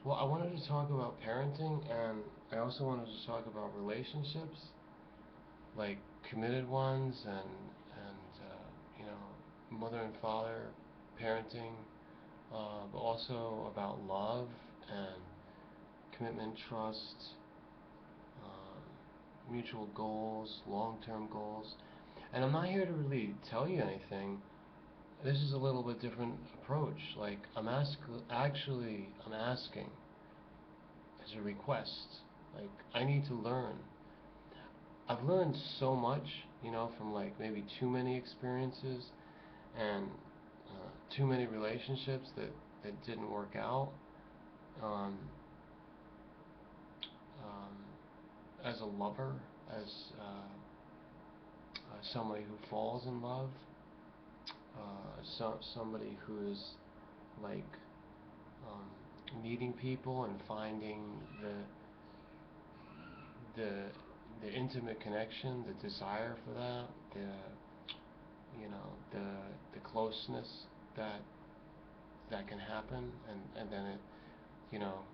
Well, I wanted to talk about parenting, and I also wanted to talk about relationships, like committed ones, and mother and father parenting, but also about love and commitment, trust, mutual goals, long-term goals. And I'm not here to really tell you anything. This is a little bit different approach. Like I'm asking as a request. Like I need to learn. I've learned so much, from like maybe too many experiences and too many relationships that didn't work out. Um, as a lover, as somebody who falls in love, somebody who's like meeting people and finding the the intimate connection, the desire for that, the closeness that can happen, and then it you know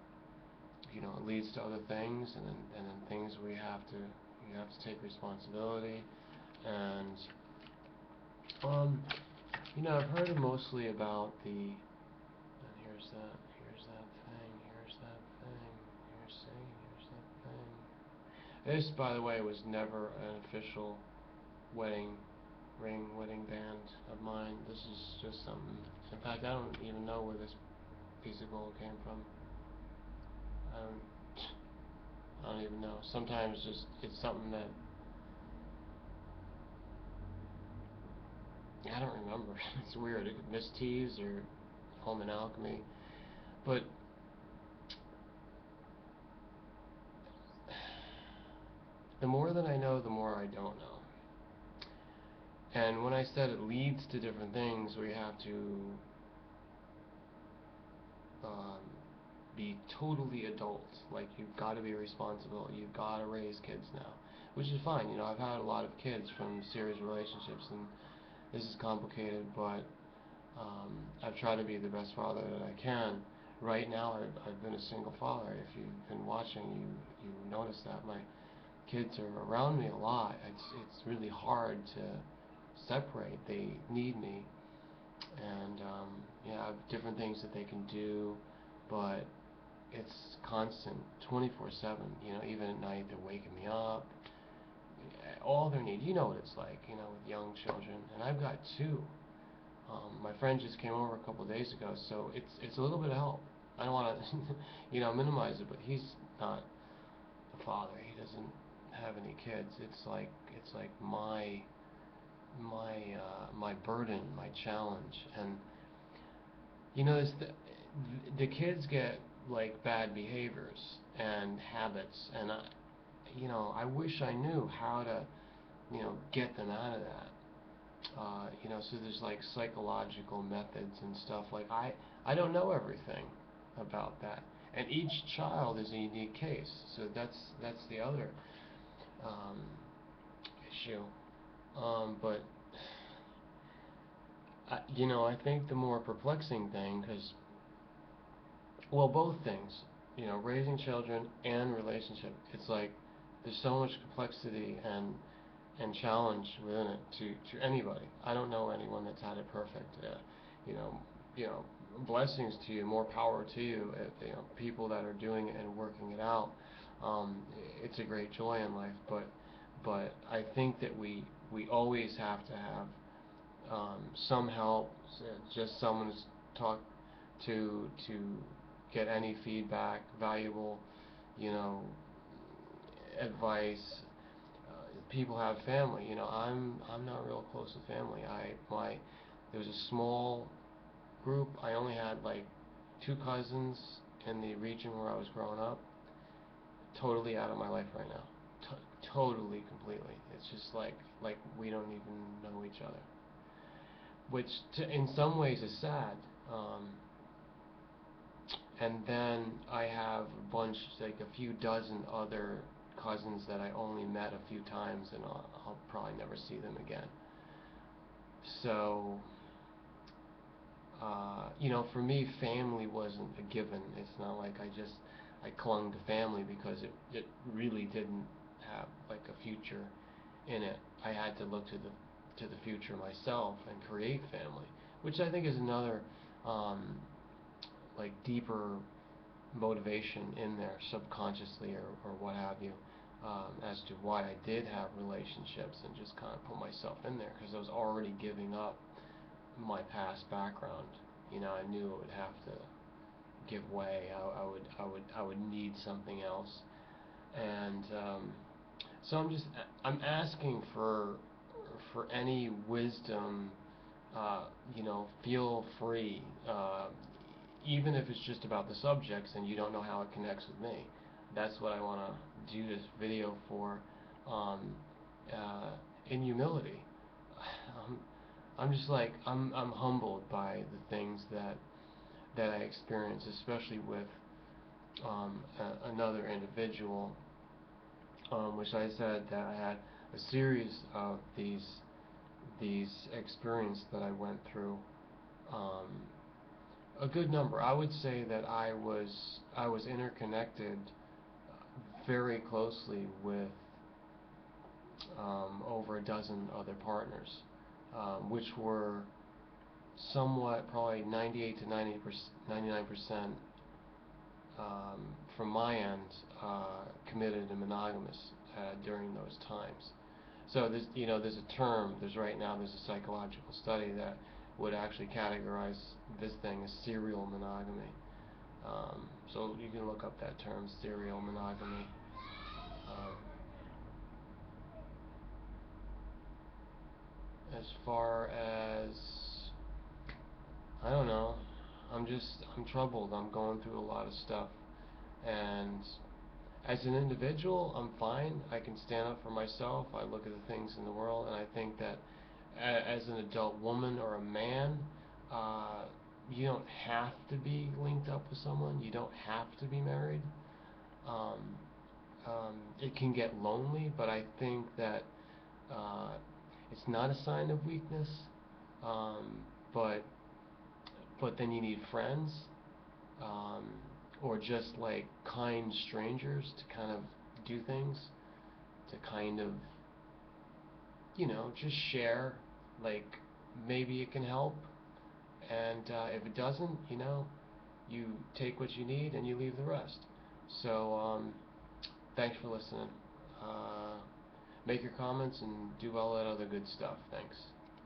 it leads to other things, and then things where you have to take responsibility. And I've heard mostly about and here's that thing, here's that thing, here's that thing. This, by the way, was never an official wedding wedding band of mine. This is just something. In fact, I don't even know where this piece of gold came from. I don't. I don't even know. Sometimes just it's something that I don't remember. It's weird. Miss T's or Home and Alchemy. But the more that I know, the more I don't know. And when I said it leads to different things, we have to um, be totally adult. Like, you've got to be responsible. You've got to raise kids now, which is fine. I've had a lot of kids from serious relationships, and this is complicated, but I've tried to be the best father that I can. Right now, I've been a single father. If you've been watching, you notice that my kids are around me a lot. It's really hard to separate. They need me, and I have different things that they can do, but it's constant, 24/7. Even at night, they're waking me up. All their needs. You know what it's like, with young children, and I've got two. My friend just came over a couple of days ago, so it's a little bit of help. I don't want to, minimize it, but he's not a father. He doesn't have any kids. It's like my burden, my challenge, and the kids get like bad behaviors and habits, and I wish I knew how to get them out of that. So there's like psychological methods and stuff. Like I don't know everything about that, and each child is a unique case. So that's the other um, issue. But I think the more perplexing thing, because well, both things, raising children and relationship, it's like there's so much complexity and challenge within it to anybody. I don't know anyone that's had it perfect. You know, you know, blessings to you, more power to you. People that are doing it and working it out. Um, it's a great joy in life, but I think that we always have to have some help, just someone to talk to get any feedback, valuable, you know, advice. People have family. I'm not real close with family. There was a small group. I only had like two cousins in the region where I was growing up. Totally out of my life right now. Totally, completely. It's just like we don't even know each other, which in some ways is sad. And then I have a bunch, like a few dozen other cousins that I only met a few times, and I'll probably never see them again. So For me, family wasn't a given. It's not like I clung to family because it really didn't have like a future in it. I had to look to the future myself and create family, which I think is another um, like deeper motivation in there subconsciously or what have you, as to why I did have relationships and just kind of put myself in there because I was already giving up my past background. I knew it would have to give way. I would need something else, and so I'm asking for any wisdom. Feel free, even if it's just about the subjects and you don't know how it connects with me. That's what I want to do this video for, um, in humility. Um, I'm just like I'm humbled by the things that I experience, especially with another individual, which I said that I had a series of these experiences that I went through. Um, a good number. I would say that I was interconnected very closely with over a dozen other partners, which were somewhat probably 98 to 99% from my end committed and monogamous during those times. So there's a term. There's a psychological study that would actually categorize this thing as serial monogamy. So you can look up that term, serial monogamy. Um, as far as I don't know, I'm troubled. I'm going through a lot of stuff, and as an individual, I'm fine. I can stand up for myself. I look at the things in the world, and I think that as an adult woman or a man, uh, you don't have to be linked up with someone. You don't have to be married. Um, it can get lonely, but I think that uh, it's not a sign of weakness. Um, but then you need friends, um, or just like kind strangers to kind of do things, to kind of just share. Like maybe it can help, and if it doesn't, you take what you need and you leave the rest. So thanks for listening. Make your comments and do all that other good stuff. Thanks.